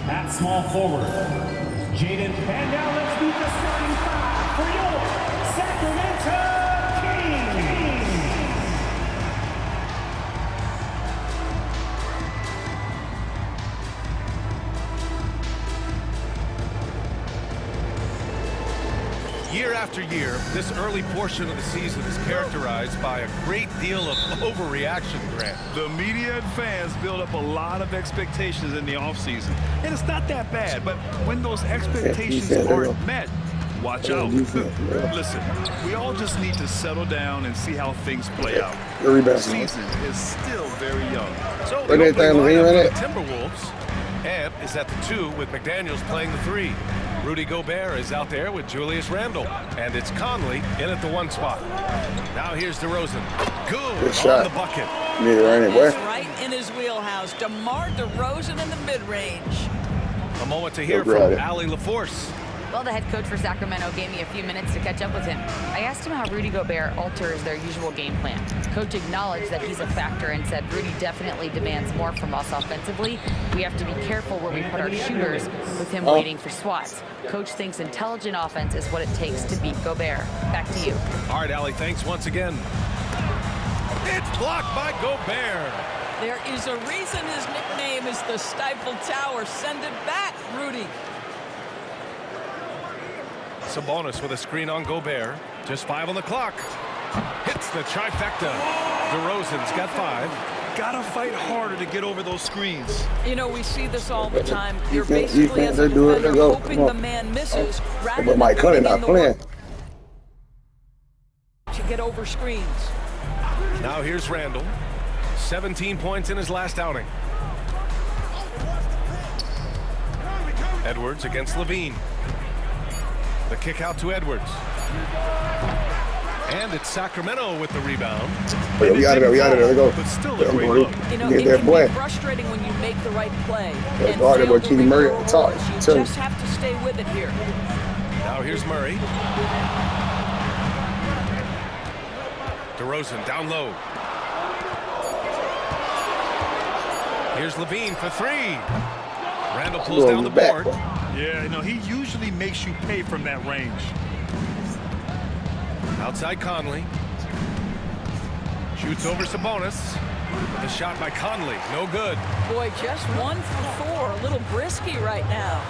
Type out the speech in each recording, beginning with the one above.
At small forward, Jaden. And now let's meet the starting five for your Sacramento Kings. Year after year, this early portion of the season is characterized by a great deal of overreaction, Grant. The media and fans build up a lot of expectations in the offseason. And it's not that bad, but when those expectations aren't met, watch out. Listen, we all just need to settle down and see how things play out. The season is still very young. So the opening lineup for the Timberwolves. Ant is at the 2 with McDaniels playing the 3. Rudy Gobert is out there with Julius Randle. And it's Conley in at the 1 spot. Now here's DeRozan. Good shot. on the bucket. He's right in his wheelhouse. DeMar DeRozan in the mid-range. A moment to hear from Allie LaForce. Well, the head coach for Sacramento gave me a few minutes to catch up with him. I asked him how Rudy Gobert alters their usual game plan. Coach acknowledged that he's a factor and said Rudy definitely demands more from us offensively. We have to be careful where we put our shooters with him waiting for swats. Coach thinks intelligent offense is what it takes to beat Gobert. Back to you. All right, Allie, thanks once again. It's blocked by Gobert. There is a reason his nickname is the Stifle Tower. Send it back, Rudy. Sabonis with a screen on Gobert. Just 5 on the clock. Hits the trifecta. DeRozan's got 5. Gotta fight harder to get over those screens. You know, we see this all the time. You're basically as a defender hoping the man misses rather than putting in the work to get over screens. Now here's Randle. 17 points in his last outing. Edwards against Levine. The kick out to Edwards. And it's Sacramento with the rebound. We got it. Let's go. But still a great look. You know, it can be frustrating when you make the right play and fail to recover. You just have to stay with it here. Now here's Murray. DeRozan down low. Here's Levine for 3. Randle pulls down the board. Yeah, you know, he usually makes you pay from that range. Outside Conley. Shoots over Sabonis. With a shot by Conley. No good. Boy, just 1 for 4. A little brisky right now.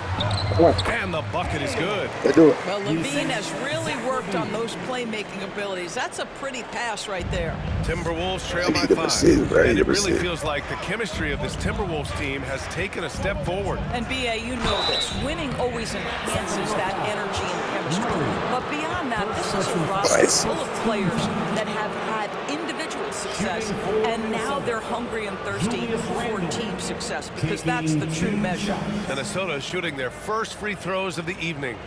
And the bucket is good. Well, Levine has really worked on those playmaking abilities. That's a pretty pass right there. Timberwolves trail by 5. And it really feels like the chemistry of this Timberwolves team has taken a step forward. And B.A., you know this. Winning always enhances that energy and chemistry. But beyond that, this is a roster full of players that have had individual success. And now they're hungry and thirsty for team success because that's the true measure. Minnesota shooting their first free throws of the evening.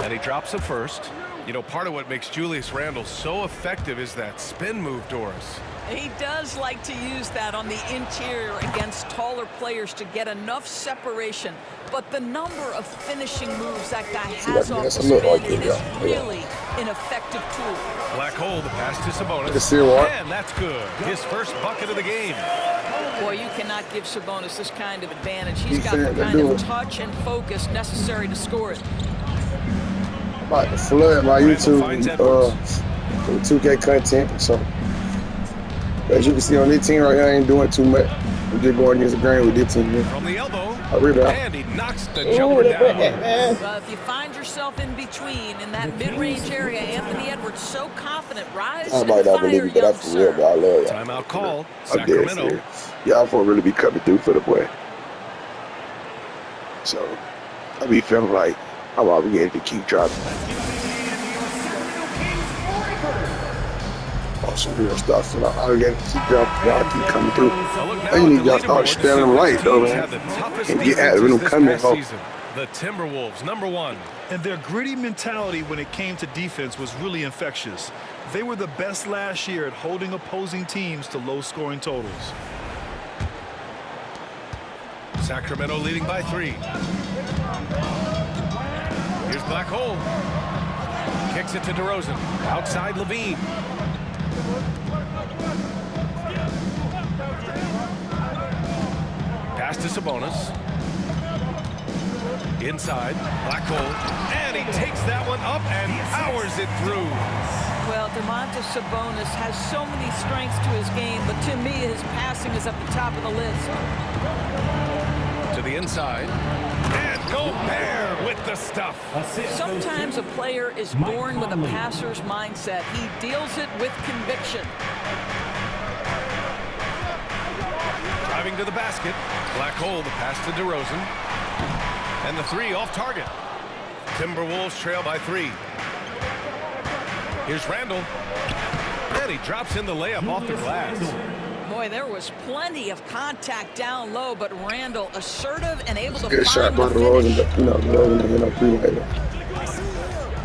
And he drops it first. You know, part of what makes Julius Randle so effective is that spin move, Doris. He does like to use that on the interior against taller players to get enough separation. But the number of finishing moves that guy has off the spin is really an effective tool. Black hole, the pass to Sabonis. And that's good. His first bucket of the game. Boy, you cannot give Sabonis this kind of advantage. He's got the kind of touch and focus necessary to score it. About to flood my YouTube 2K content. So as you can see on this team right here, I ain't doing too much. I'm just going against the grain with this team. From the elbow, and he knocks the jumper down. Well, if you find yourself in between in that mid-range area, Anthony Edwards so confident. Rise and fire, young sir. I love Timeout call, Sacramento. Y'all won't really be coming through for the boy. So I be feeling like I'm obligated to keep dropping. Some real stuff, and I get to keep y'all keep coming through. I need y'all start standing right though, man. And get at it when I'm coming home. The Timberwolves, #1. And their gritty mentality when it came to defense was really infectious. They were the best last year at holding opposing teams to low-scoring totals. Sacramento leading by 3. Here's Black Hole. Kicks it to DeRozan. Outside Levine. Pass to Sabonis. Inside, Black Hole. And he takes that one up and powers it through. Well, Domantas Sabonis has so many strengths to his game, but to me, his passing is at the top of the list. To the inside. And Gobert with the stuff. Sometimes a player is born with a passer's mindset. He deals it with conviction. Driving to the basket. Black Hole, the pass to DeRozan. And the 3 off target. Timberwolves trail by 3. Here's Randall. And he drops in the layup off the glass. Boy, there was plenty of contact down low, but Randall assertive and able to Good shot find by the DeRozan, finish. but you know, DeRozan didn't get no free later.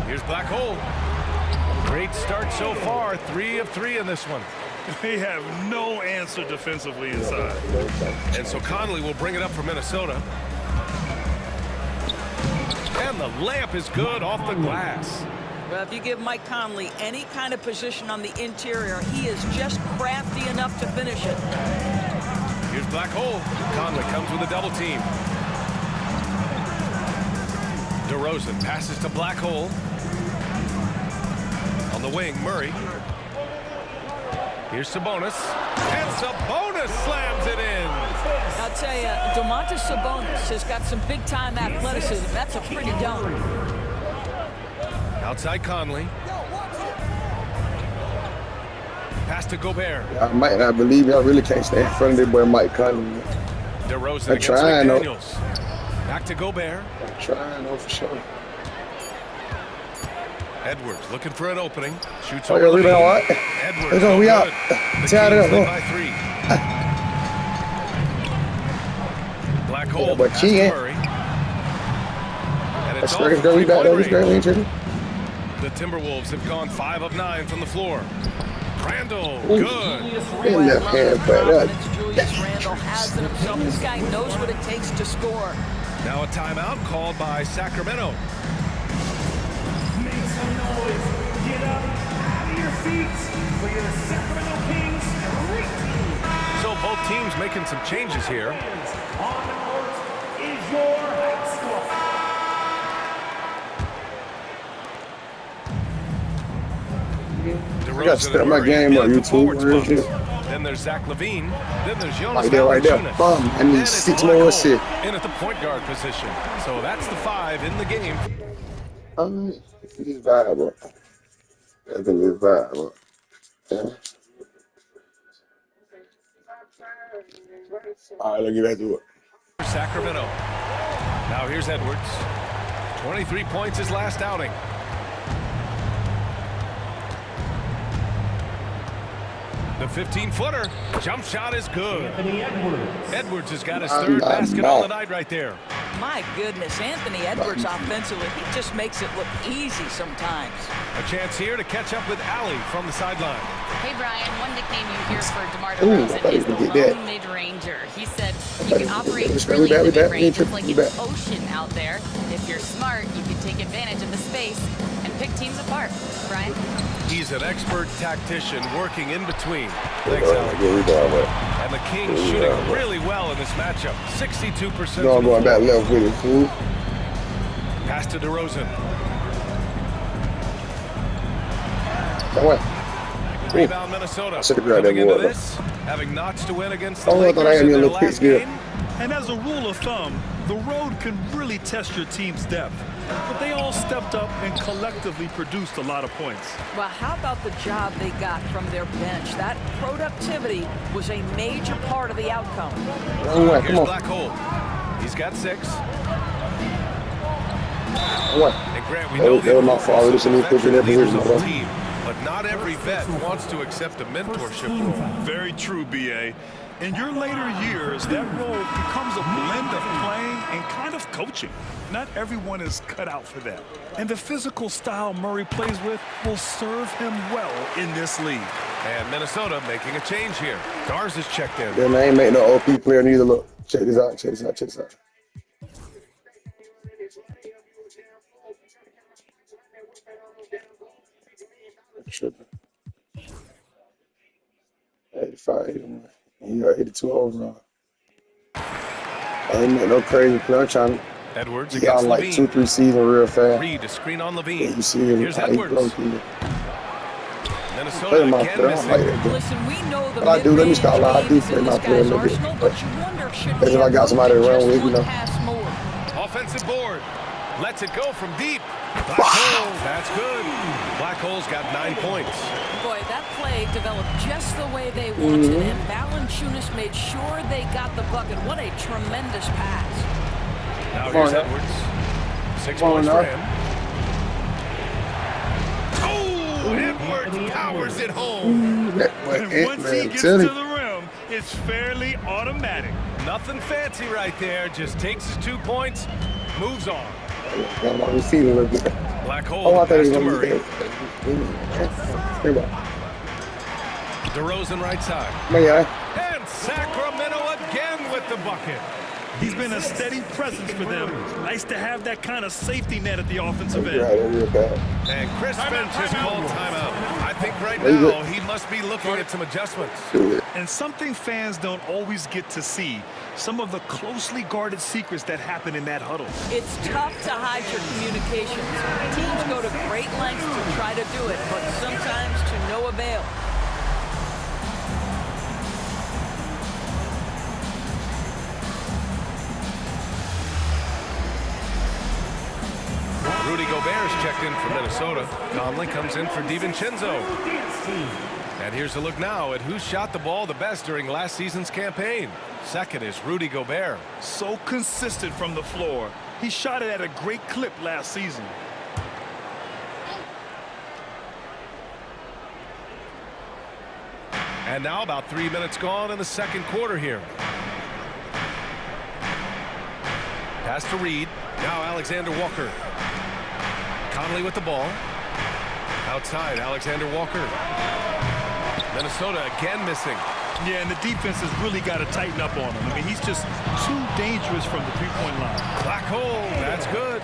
Here's Black Hole. Great start so far. 3 of 3 in this one. They have no answer defensively inside. And so Conley will bring it up for Minnesota. And the layup is good off the glass. Well, if you give Mike Conley any kind of position on the interior, he is just crafty enough to finish it. Here's Black Hole. Conley comes with a double team. DeRozan passes to Black Hole. On the wing, Murray. Here's Sabonis. And Sabonis slams it in. I'll tell you, Domantas Sabonis has got some big-time athleticism. That's a pretty dunk. Outside Conley. Pass to Gobert. I might not believe I really can't stay in front of this boy Mike Conley. DeRozan I'm against trying, though. McDaniels. Back to Gobert. I'm trying, though, for sure. Edwards looking for an opening. Shoots Oh, over yeah, the rebound, lead. what? Edwards, Let's go, no we good. out. The Tie it Kings up, lead go. by 3. Black Hole, Yeah, but pass she to ain't. Murray. And it's That's all great. from Great rebound, though. three-point Great range. range. The Timberwolves have gone 5 of 9 from the floor. Randall, Ooh. good. In that hand, but Confidence Julius Randle has in himself. This guy knows what it takes to score. Now a timeout called by Sacramento. Make some noise. Get up out of your seats for your Sacramento Kings. So both teams making some changes here. On the court is your high score. DeRozan gotta step and my Murray game up, in at the YouTube. forward Where is spot. it? Then there's Zach LaVine. Then there's Jonas Right there, right there. Valanciunas. Bum. I need And it's 6 Black more Hole assists. in at the point guard position. So that's the 5 in the game. It's viable. I think it's viable. Yeah. All right, let's get back to it. Sacramento. Now here's Edwards. 23 points his last outing. The 15-footer. Jump shot is good. Anthony Edwards. Edwards has got his 3rd basket on the night right there. My goodness, Anthony Edwards offensively, he just makes it look easy sometimes. A chance here to catch up with Allie from the sideline. Hey, Brian, one nickname you hear for DeMar Ooh, I DeRozan thought is he the could get that. lone mid-ranger. He said you can operate Let's freely go, in the we back, mid-range. It's we like back. an ocean out there. If you're smart, you can take advantage of the space and pick teams apart. Brian? He's an expert tactician working in between. Thanks, Good Allie. rebound, man. And the Kings Good shooting rebound, man. really well in this matchup. 62% No, I'm from the going back floor. left with it, fool. Pass to DeRozan. That way. Rebound Minnesota. I should've grabbed Coming that into water. this, having knots to win against the Oh, I thought I Lakers had in me a their little quick last deal. game. And as a rule of thumb, the road can really test your team's depth. But they all stepped up and collectively produced a lot of points. Well, how about the job they got from their bench? That productivity was a major part of the outcome. Wrong way, Here's come on. Black Hole. He's got 6. Wrong way. And Grant, we That know was- that was my fault. We just need to put you in that veteran leaders position, of the bro. team, but not every vet wants to accept a mentorship role. Very true, B.A. In your later years, that role becomes a blend of playing and kind of coaching. Not everyone is cut out for that. And the physical style Murray plays with will serve him well in this league. And Minnesota making a change here. Garza's checked in. Yeah, man, I ain't make no OP player neither. Look, check this out, check this out, check this out. Tripping. 85, you got 82 overall. I ain't make no crazy play. I'm trying to Edwards get against on like Levine. 2-3 seasons real fast. Reed to screen on Yeah, Levine. you see him. Here's How he Edwards. blows people. Minnesota Play my again player. I don't like missing. that. Dude. Listen, we know the But I do, let me stop lying. I do mid-range play game my is in player a this little guy's bit. arsenal, but you wonder, should As he if I have got somebody moved around just with, you one know. pass more? Offensive board. Lets it go from deep. Black hole. That's good. Black hole's got 9 points. Boy, that play developed just the way they wanted, and Valanciunas made sure they got the bucket. What a tremendous pass. Now Come here's on, Edwards. 6 Come on points now. for him. Oh, Edwards powers it home. And once he gets to the rim, it's fairly automatic. Nothing fancy right there. Just takes his 2 points, moves on. Got my receipt a little bit. Black Oh, hole I thought pass he to was Murray. going to be DeRozan right side. Man, And Sacramento again with the bucket. He's been a steady presence for them. Nice to have that kind of safety net at the offensive right, end. that real bad. And Chris Finch has called timeout. I think right There you now go. he must be looking at some adjustments. Do it. And something fans don't always get to see, some of the closely guarded secrets that happen in that huddle. It's tough to hide your communications. Teams go to great lengths to try to do it, but sometimes to no avail. Rudy Gobert is checked in for Minnesota. Conley comes in for DiVincenzo. And here's a look now at who shot the ball the best during last season's campaign. Second is Rudy Gobert. So consistent from the floor. He shot it at a great clip last season. And now about 3 minutes gone in the second quarter here. Pass to Reed. Now Alexander Walker. Conley with the ball. Outside, Alexander Walker. Minnesota again missing. Yeah, and the defense has really got to tighten up on him. I mean, he's just too dangerous from the three-point line. Black hole, that's good.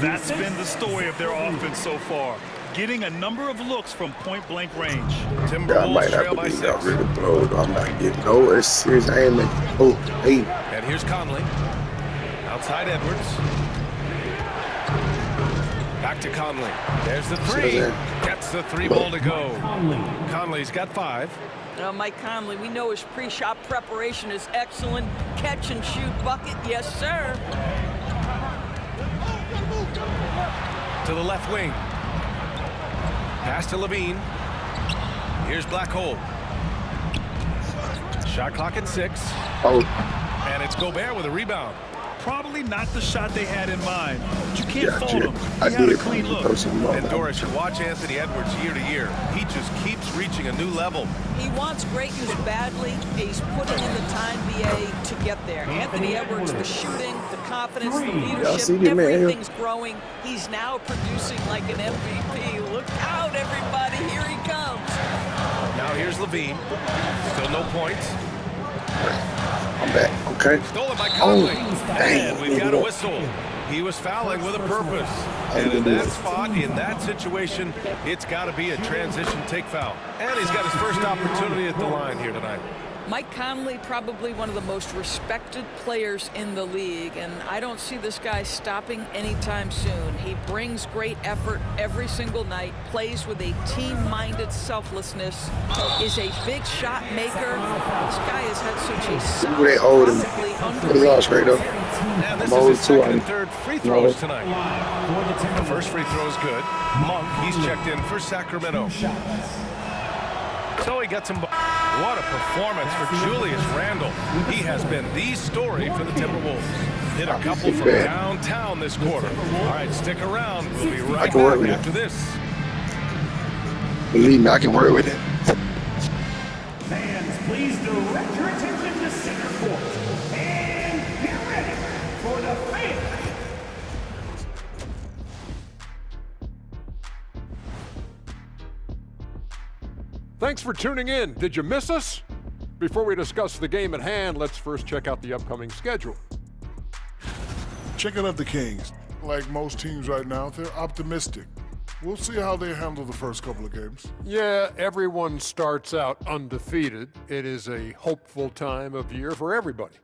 That's been the story of their offense so far. Getting a number of looks from point-blank range. I Timberwolves might trail not by believe 6. I really blowed. I'm not getting no. It's serious. I ain't making. Oh, hey. And here's Conley. Outside Edwards. Back to Conley. There's the three. Gets the 3 ball to go. Conley's got 5. Mike Conley, we know his pre-shot preparation is excellent. Catch and shoot bucket, yes, sir. To the left wing. Pass to Levine. Here's Black hole. Shot clock at 6. Oh, And it's Gobert with a rebound. Probably not the shot they had in mind, but you can't yeah, fault Jim. him. I He had a did. clean look. And Doris, you watch Anthony Edwards year to year. He just keeps reaching a new level. He wants greatness badly. He's putting in the time, BA, to get there. Anthony Edwards, the shooting, the confidence, the Y'all see leadership, the man here? everything's growing. He's now producing like an MVP. Look out, everybody. Here he comes. Now here's Levine. Still no points. I'm back. Okay. Stolen by Conley. dang. And we've got a whistle. He was fouling with a purpose. And in that spot, in that situation, it's got to be a transition take foul. And he's got his first opportunity at the line here tonight. Mike Conley, probably one of the most respected players in the league, and I don't see this guy stopping anytime soon. He brings great effort every single night, plays with a team-minded selflessness, is a big shot maker. This guy has had such a Look at that old and solidly put his all straight up. And this I'm is his old too, second I'm- and third free throws tonight. The first free throw is good. Monk, he's checked in for Sacramento. So he gets him. What a performance for Julius Randle. He has been the story for the Timberwolves. Hit a couple from downtown this quarter. All right, stick around. We'll be right can work back with it. after this. Believe me, I can work with it. Fans, please direct your attention to center court. And get ready for the fifth. Thanks for tuning in. Did you miss us? Before we discuss the game at hand, let's first check out the upcoming schedule. Checking out the Kings. Like most teams right now, they're optimistic. We'll see how they handle the first couple of games. Yeah, everyone starts out undefeated. It is a hopeful time of year for everybody.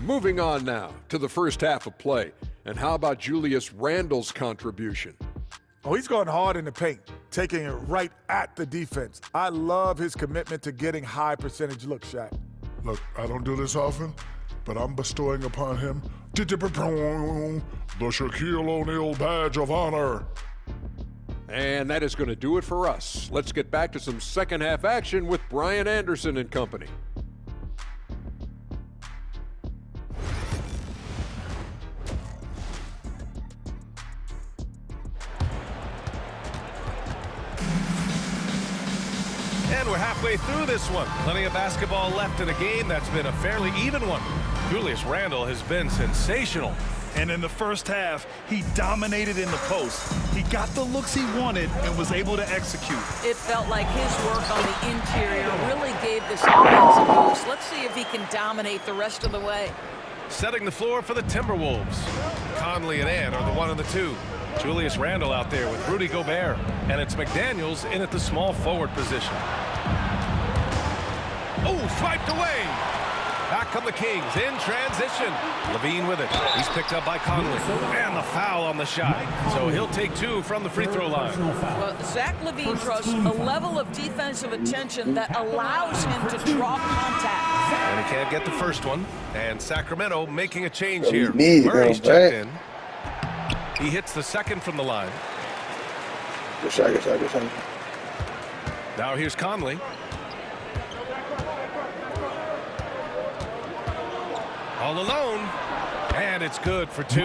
Moving on now to the first half of play. And how about Julius Randle's contribution? Oh, he's going hard in the paint, taking it right at the defense. I love his commitment to getting high percentage looks, Shaq. Look, I don't do this often, but I'm bestowing upon him the Shaquille O'Neal Badge of Honor. And that is going to do it for us. Let's get back to some second half action with Brian Anderson and company. And we're halfway through this one. Plenty of basketball left in a game that's been a fairly even one. Julius Randle has been sensational. And in the first half, he dominated in the post. He got the looks he wanted and was able to execute. It felt like his work on the interior really gave this offense a boost. Let's see if he can dominate the rest of the way. Setting the floor for the Timberwolves. Conley and Ant are the 1 and the 2. Julius Randle out there with Rudy Gobert. And it's McDaniels in at the small forward position. Oh, swiped away. Back come the Kings in transition. Levine with it. He's picked up by Conley. And the foul on the shot. So he'll take 2 from the free throw line. Well, Zach LaVine draws a level of defensive attention that allows him to draw contact. And he can't get the first one. And Sacramento making a change here. Murray's checked in. He hits the second from the line. Good shot. Now here's Conley. All alone, and it's good for 2.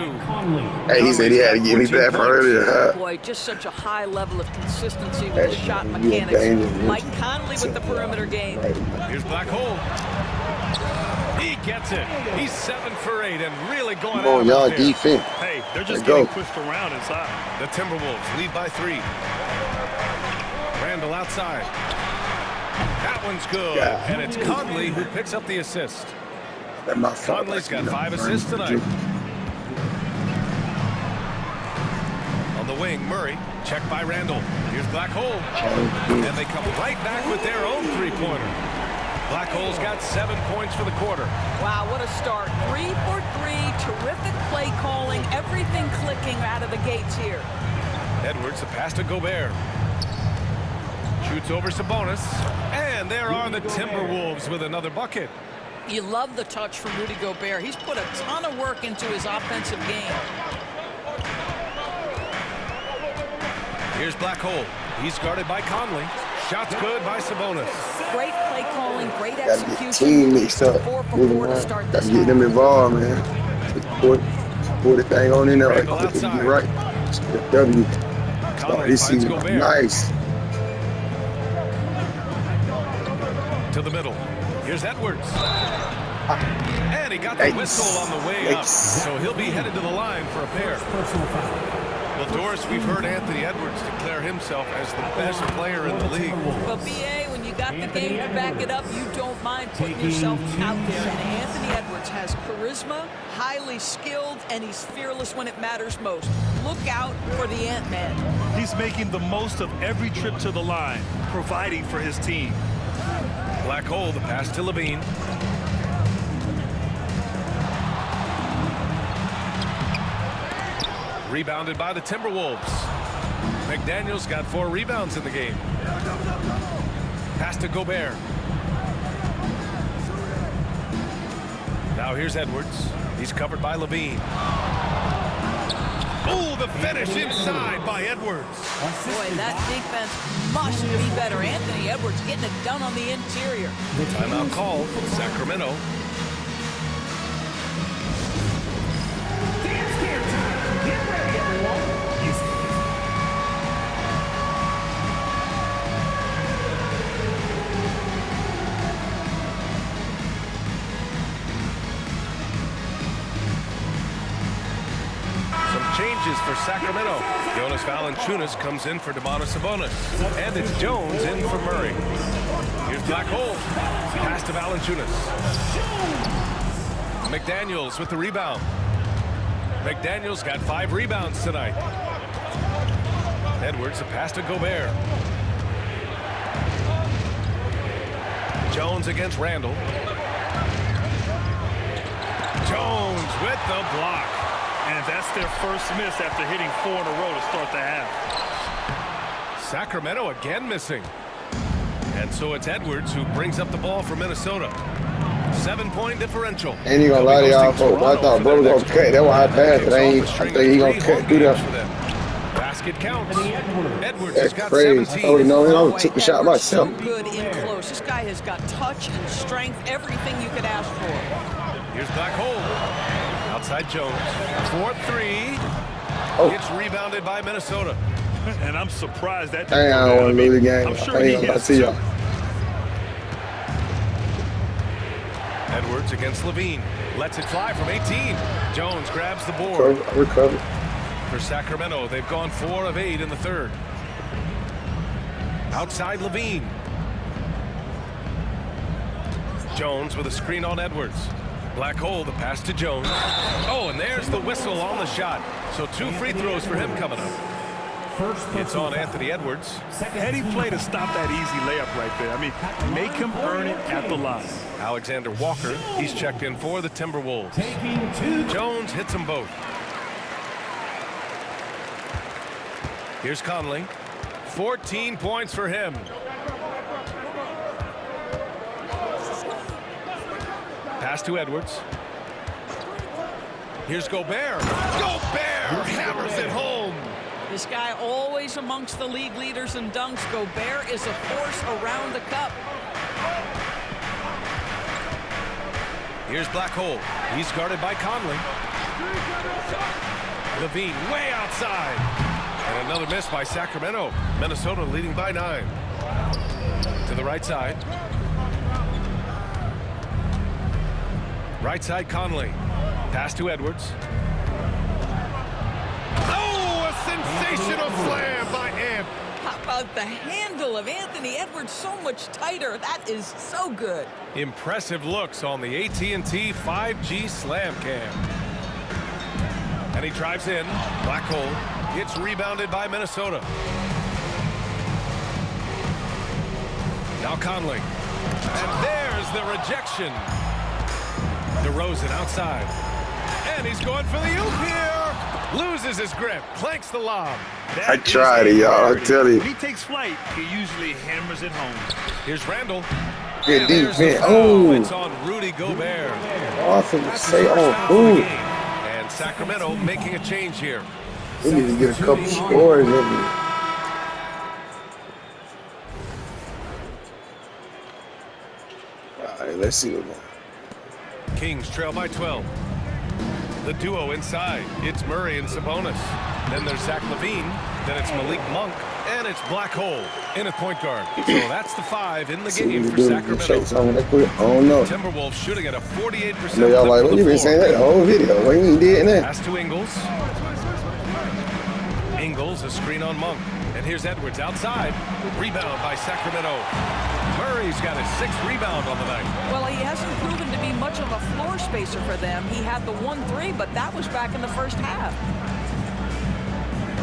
Hey, he said he had to give me that for earlier. Boy, just such a high level of consistency with his shot mechanics. Mike Conley with the perimeter game. Here's Black Hole. He gets it. He's 7 for 8 and really going Oh, out y'all there. defense. Hey, they're just There you getting pushed around inside. The Timberwolves lead by 3. Randle outside. That one's good, Yeah. and it's Conley who picks up the assist. That's my fault. Conley's got 5 assists tonight. On the wing, Murray, checked by Randle. Here's Black Hole. And they come right back with their own three-pointer. Black Hole's got 7 points for the quarter. Wow, what a start. 3 for 3, terrific play calling, everything clicking out of the gates here. Edwards, the pass to Gobert. Shoots over Sabonis. And there are the Timberwolves with another bucket. You love the touch from Rudy Gobert. He's put a ton of work into his offensive game. Here's Black Hole. He's guarded by Conley. Shots good by Sabonis. Great play calling, great Gotta get the execution. team mixed up. 4 for Moving 4 to on. start Gotta this get them half. involved, man. Put the thing on in there right quick and get right. W. Start Conley this finds season. Gobert. Nice. To the middle. Here's Edwards. And he got the whistle on the way up. So he'll be headed to the line for a pair. Well, Doris, we've heard Anthony Edwards declare himself as the best player in the league. But BA, when you got the game to back it up, you don't mind putting yourself out there. And Anthony Edwards has charisma, highly skilled, and he's fearless when it matters most. Look out for the Ant-Man. He's making the most of every trip to the line, providing for his team. Black Hole, the pass to Levine. Rebounded by the Timberwolves. McDaniels got 4 rebounds in the game. Pass to Gobert. Now here's Edwards. He's covered by Levine. Oh, the finish inside by Edwards. Boy, that defense must be better. Anthony Edwards getting it done on the interior. Timeout called. Sacramento. Dance gear time. Get ready, everyone. Some changes changes for Sacramento. Jonas Valanciunas comes in for Domantas Sabonis. And it's Jones in for Murray. Here's Black Hole. Pass to Valanciunas. McDaniels with the rebound. McDaniels got 5 rebounds tonight. Edwards, a pass to Gobert. Jones against Randall. Jones with the block. And that's their first miss after hitting 4 in a row to start the half. Sacramento again missing. And so it's Edwards who brings up the ball for Minnesota. 7-point differential. Ain't he gonna lie to y'all, folks? I thought bro was gonna cut. That's why I passed it. I think he gonna cut through that. Basket counts. Edwards That's has got crazy. 17. I would have known. I would have took the shot myself. So good in close. This guy has got touch and strength, everything you could ask for. Here's Black Hole. Outside Jones. 4-3. Oh. It's rebounded by Minnesota. And I'm surprised that Dang, I don't want to lose the game. I'm sure I he ain't gonna has see y'all. Edwards against Levine. Lets it fly from 18. Jones grabs the board. Recover. For Sacramento, they've gone 4 of 8 in the third. Outside Levine. Jones with a screen on Edwards. Black Hole, the pass to Jones. Oh, and there's the whistle on the shot. So 2 free throws for him coming up. It's on Anthony Edwards. Heady play to stop that easy layup right there. I mean, make him earn it at the line. Alexander Walker, he's checked in for the Timberwolves. Jones hits them both. Here's Conley. 14 points for him. Pass to Edwards. Here's Gobert. Gobert hammers it home. This guy always amongst the league leaders in dunks. Gobert is a force around the cup. Here's Black Hole. He's guarded by Conley. Levine way outside. And another miss by Sacramento. Minnesota leading by 9. To the right side. Right side Conley. Pass to Edwards. Oh, a sensational slam by Ant. How about the handle of Anthony Edwards? So much tighter. That is so good. Impressive looks on the AT&T 5G Slam Cam. And he drives in. Black Hole. It's rebounded by Minnesota. Now Conley. And there's the rejection. DeRozan outside. And he's going for the oop here. Loses his grip. Clanks the lob. I tried it, y'all. I tell you. When he takes flight, he usually hammers it home. Here's Randall. Good And there's the defense. foul. Oh. It's on Rudy Gobert. Awesome to That's say the first on foul of the food. game. And Sacramento making a change here. We need to get a couple scores in here. All right, let's see what we're going. Kings trail by 12. The duo inside. It's Murray and Sabonis. Then there's Zach LaVine. Then it's Malik Monk. And it's Black Hole in at point guard. So that's the 5 in the game for Sacramento. I don't know. Timberwolves shooting at a 48%. I know y'all like, clip well, you from the been saying floor. that the whole video. What you did in that? Pass to Ingles. Ingles, a screen on Monk. And here's Edwards outside. Rebound by Sacramento. Murray's got his 6th rebound on the night. Well, he hasn't proven to be much of a floor spacer for them. He had the 1-3, but that was back in the first half.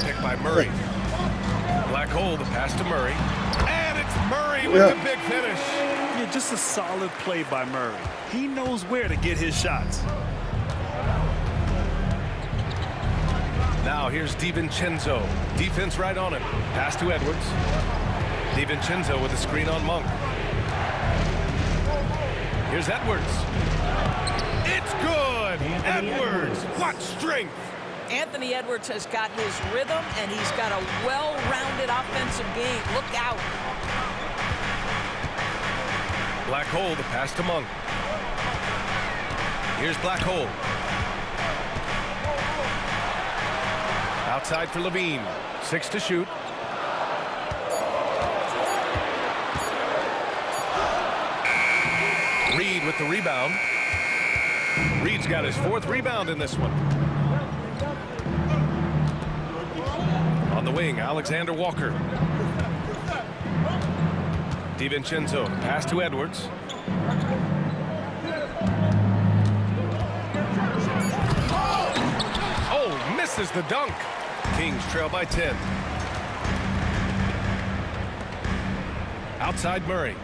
Picked by Murray. Black Hole, the pass to Murray. And it's Murray with the big finish. Yeah, just a solid play by Murray. He knows where to get his shots. Now here's DiVincenzo. Defense right on him. Pass to Edwards. DiVincenzo with a screen on Monk. Here's Edwards. It's good. Edwards. What strength. Anthony Edwards has got his rhythm, and he's got a well-rounded offensive game. Look out. Black Hole, the pass to Monk. Here's Black Hole. Outside for Levine. 6 to shoot. Reed with the rebound. Reed's got his 4th rebound in this one. On the wing, Alexander Walker. DiVincenzo, pass to Edwards. Oh, misses the dunk. Kings trail by 10. Outside Murray.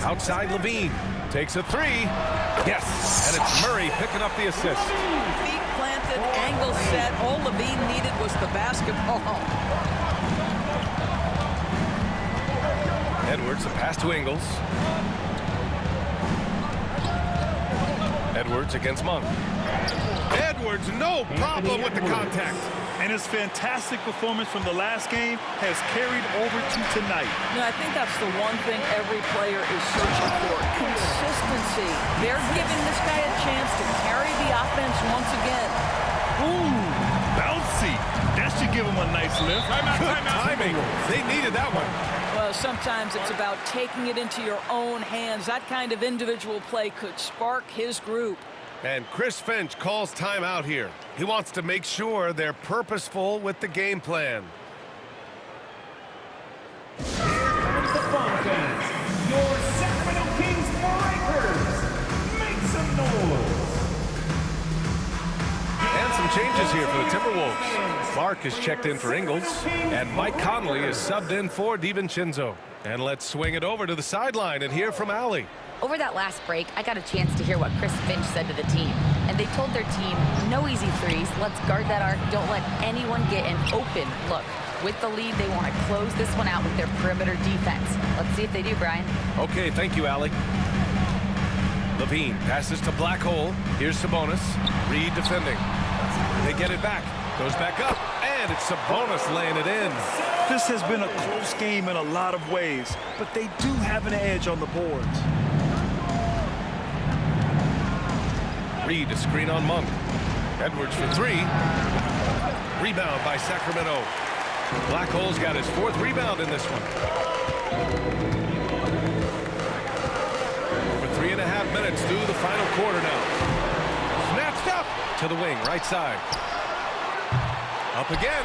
Outside Levine. Takes a three. Yes, and it's Murray picking up the assist. Feet planted, angle set. All Levine needed was the basketball. Edwards, a pass to Ingles. Edwards against Monk. Edwards, no problem with the contact. And his fantastic performance from the last game has carried over to tonight. I think that's the one thing every player is searching for. Consistency. They're giving this guy a chance to carry the offense once again. Ooh, bouncy. That should give him a nice lift. Good timing. They needed that one. Well, sometimes it's about taking it into your own hands. That kind of individual play could spark his group. And Chris Finch calls timeout here. He wants to make sure they're purposeful with the game plan. Here comes the fun fans. Your Sacramento Kings breakers. Make some noise. And some changes here for the Timberwolves. Clark is checked in for Ingles, and Mike Conley is subbed in for DiVincenzo. And let's swing it over to the sideline and hear from Allie. Over that last break, I got a chance to hear what Chris Finch said to the team. And they told their team, no easy threes. Let's guard that arc. Don't let anyone get an open look. With the lead, they want to close this one out with their perimeter defense. Let's see if they do, Brian. Okay, thank you, Allie. Levine passes to Black Hole. Here's Sabonis. Reed defending. They get it back. Goes back up. And it's Sabonis laying it in. This has been a close game in a lot of ways, but they do have an edge on the boards. Reed, a screen on Monk. Edwards for three. Rebound by Sacramento. Black Hole's got his fourth rebound in this one. For 3.5 minutes through the final quarter now. Snatched up to the wing, right side. Up again.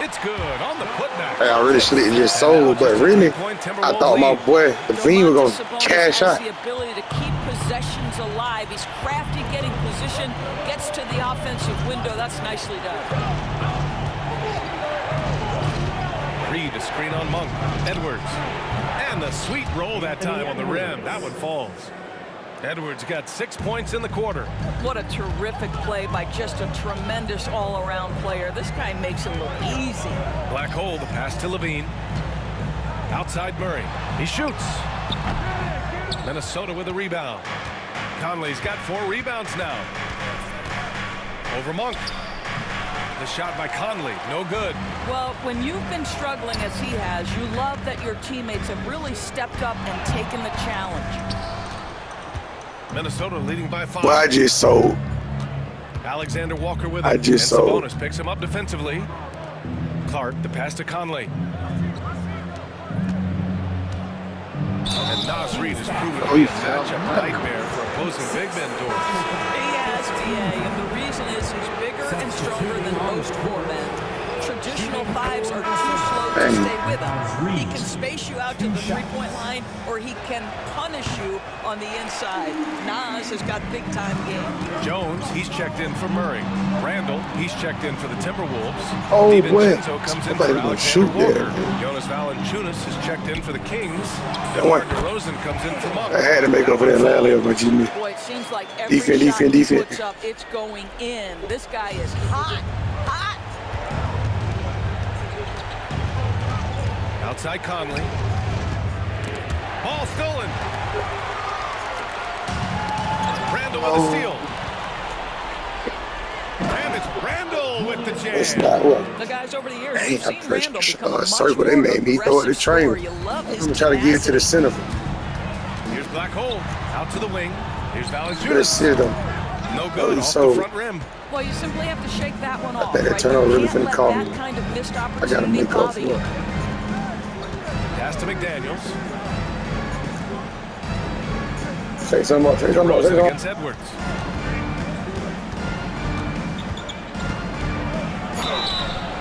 It's good on the putback. Hey, I really should have just sold, but really, I thought my boy Levine was going to cash out. The ability to keep possessions alive. He's crafty getting position, gets to the offensive window. That's nicely done. Reed, a screen on Monk. Edwards. And the sweet roll that time on the rim. That one falls. Edwards got 6 points in the quarter. What a terrific play by just a tremendous all-around player. This guy makes it look easy. Black Hole, the pass to Levine. Outside Murray. He shoots. Minnesota with a rebound. Conley's got 4 rebounds now. Over Monk. The shot by Conley, no good. Well, when you've been struggling as he has, you love that your teammates have really stepped up and taken the challenge. Minnesota leading by 5. Well, I just sold. Alexander Walker with him. I just sold. Sabonis picks him up defensively. Clark, the pass to Conley. And Naz Reid has proven to be a matchup nightmare for opposing big men doors. He has, BA, and the reason is he's bigger and stronger than most 4 men. Traditional 5s are too slow to stay with him. He can space you out to the three-point line, or he can punish you on the inside. Naz has got big-time game. Jones, he's checked in for Murray. Randall, he's checked in for the Timberwolves. Oh, boy. DiVincenzo comes in I thought for he was gonna Alexander shoot there. Walker. Jonas Valanciunas is checked in for the Kings. What? DeMar DeRozan comes in for Monk. I had to make up for that alley by Jimmy. Boy, it seems like every Defense, shot defense, he defense. puts up, it's going in. This guy is hot, hot. Outside Conley. Ball stolen. Randall with the steal. And it's Randall with the jam. It's not what. The guys over the years, Hey, you've I seen pressed Randall become a much circle. They more made me throw it to aggressive train. scorer. You love his I'm trying to get it to the center. Here's Black Hole. Out to the wing. Here's Let's Valanciunas. see them. No good off so- the front rim. Well, you simply have to shake that one off. better Right? turn on You really can't finna let call that me. kind of missed I gotta opportunity make up bother for you. it. Pass to McDaniels. Say something up. Say something up. Say DeRozan something against up. Edwards.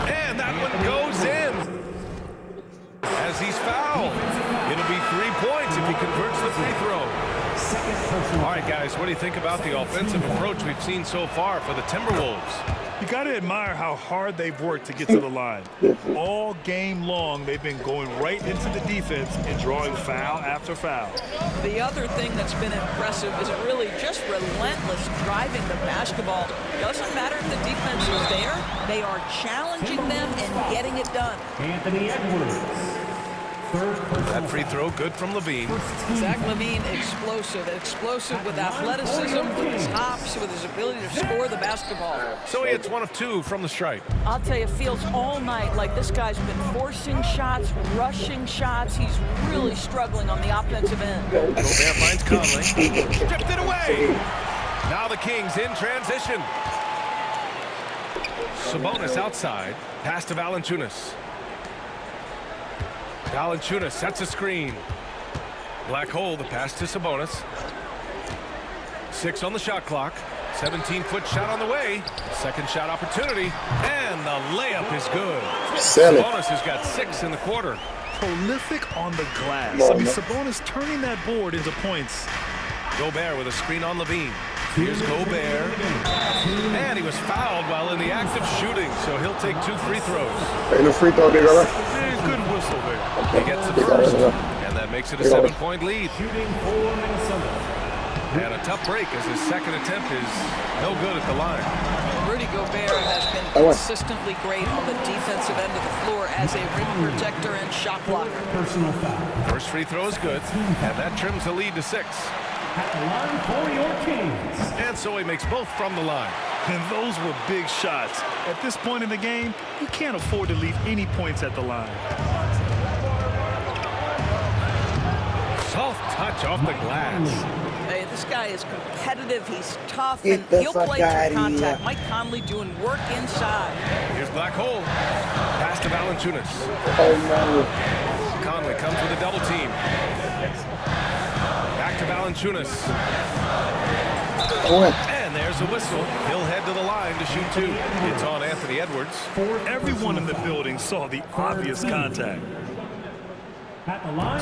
And that one right, guys, what do you think about the offensive approach we've seen so far for the Timberwolves? You got to admire how hard they've worked to get to the line. All game long, they've been going right into the defense and drawing foul after foul. The other thing that's been impressive is really just relentless driving the basketball. Doesn't matter if the defense is there, they are challenging them and getting it done. Anthony Edwards. That free throw good from LaVine. Zach LaVine, explosive with athleticism, with his hops, with his ability to score the basketball. So he hits 1 of 2 from the stripe. I'll tell you, it feels all night like this guy's been forcing shots, rushing shots. He's really struggling on the offensive end. Gobert finds Conley. Stripped it away. Now the Kings in transition. Sabonis outside. Pass to Valanciunas. Valanciunas sets a screen. Black hole, the pass to Sabonis. 6 on the shot clock. 17-foot shot on the way. Second shot opportunity. And the layup is good. Sabonis has got 6 in the quarter. Prolific on the glass. I mean, Sabonis turning that board into points. Gobert with a screen on LaVine. Here's Gobert. And he was fouled while in the act of shooting, so he'll take 2 free throws. Ain't no free throw, nigga. Good whistle there. He gets the first, and that makes it a 7-point lead. Shooting for Minnesota. And a tough break as his second attempt is no good at the line. Rudy Gobert has been consistently great on the defensive end of the floor as a rim protector and shot blocker. Personal foul. First free throw is good, and that trims the lead to 6. At the line for your Kings. And so he makes both from the line. And those were big shots. At this point in the game, you can't afford to leave any points at the line. Soft touch off the glass. Hey, this guy is competitive. He's tough, and he'll play through contact. Mike Conley doing work inside. Here's Black hole. Pass to Valanciunas. Conley comes with a double team. Back to Valanciunas. And there's a whistle. He'll head to the line to shoot 2. It's on Anthony Edwards. Everyone in the building saw the obvious contact.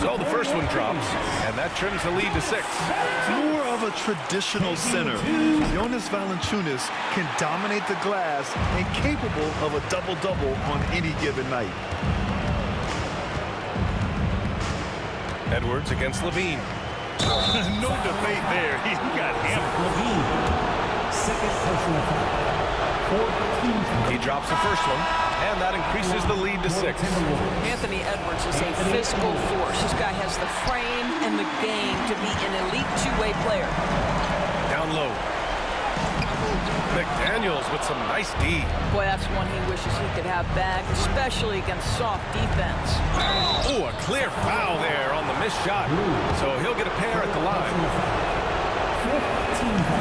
So the first one drops, and that trims the lead to 6. More of a traditional center. Jonas Valanciunas can dominate the glass and capable of a double-double on any given night. Edwards against LaVine. No debate there. He got hammered. LaVine. Second personal foul. He drops the first one, and that increases the lead to 6. Anthony Edwards is a physical force. This guy has the frame and the game to be an elite two-way player. Down low. McDaniels with some nice D. Boy, that's one he wishes he could have back, especially against soft defense. Oh, a clear foul there on the missed shot. So he'll get a pair at the line.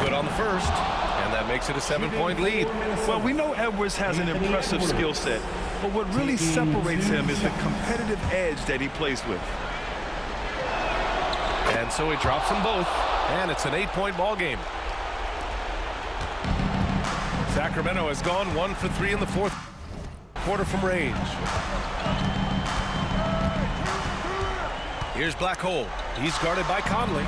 Good on the first, and that makes it a 7-point lead. Well, we know Edwards has an impressive skill set, but what really separates him is the competitive edge that he plays with. And so he drops them both, and it's an 8-point ball game. Sacramento has gone 1 for 3 in the fourth quarter from range. Here's Black hole. He's guarded by Conley.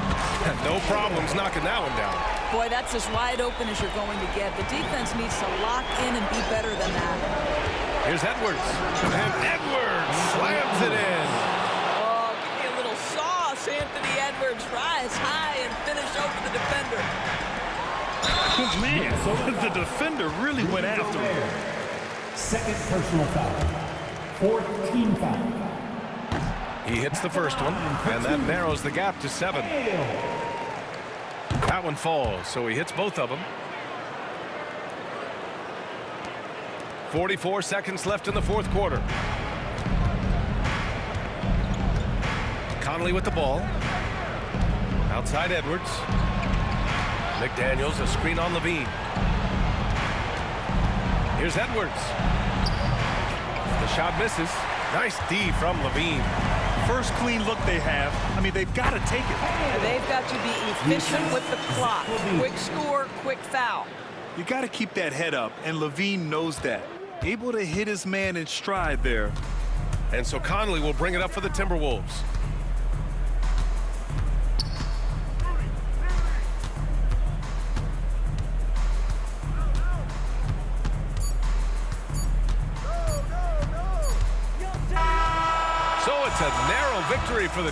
No problems knocking that one down. Boy, that's as wide open as you're going to get. The defense needs to lock in and be better than that. Here's Edwards. And Edwards slams it in. Oh, give me a little sauce, Anthony Edwards. Rise high and finish over the defender. Man, the defender really went after him. Second personal foul. 14 foul. He hits the first one, and that narrows the gap to 7. That one falls, so he hits both of them. 44 seconds left in the fourth quarter. Conley with the ball. Outside Edwards. McDaniels, a screen on LaVine. Here's Edwards. The shot misses. Nice D from LaVine. First clean look they have. I mean, they've got to take it. They've got to be efficient with the clock. Quick score, quick foul. You got to keep that head up, and LaVine knows that. Able to hit his man in stride there. And so Conley will bring it up for the Timberwolves. So it's a narrow victory for the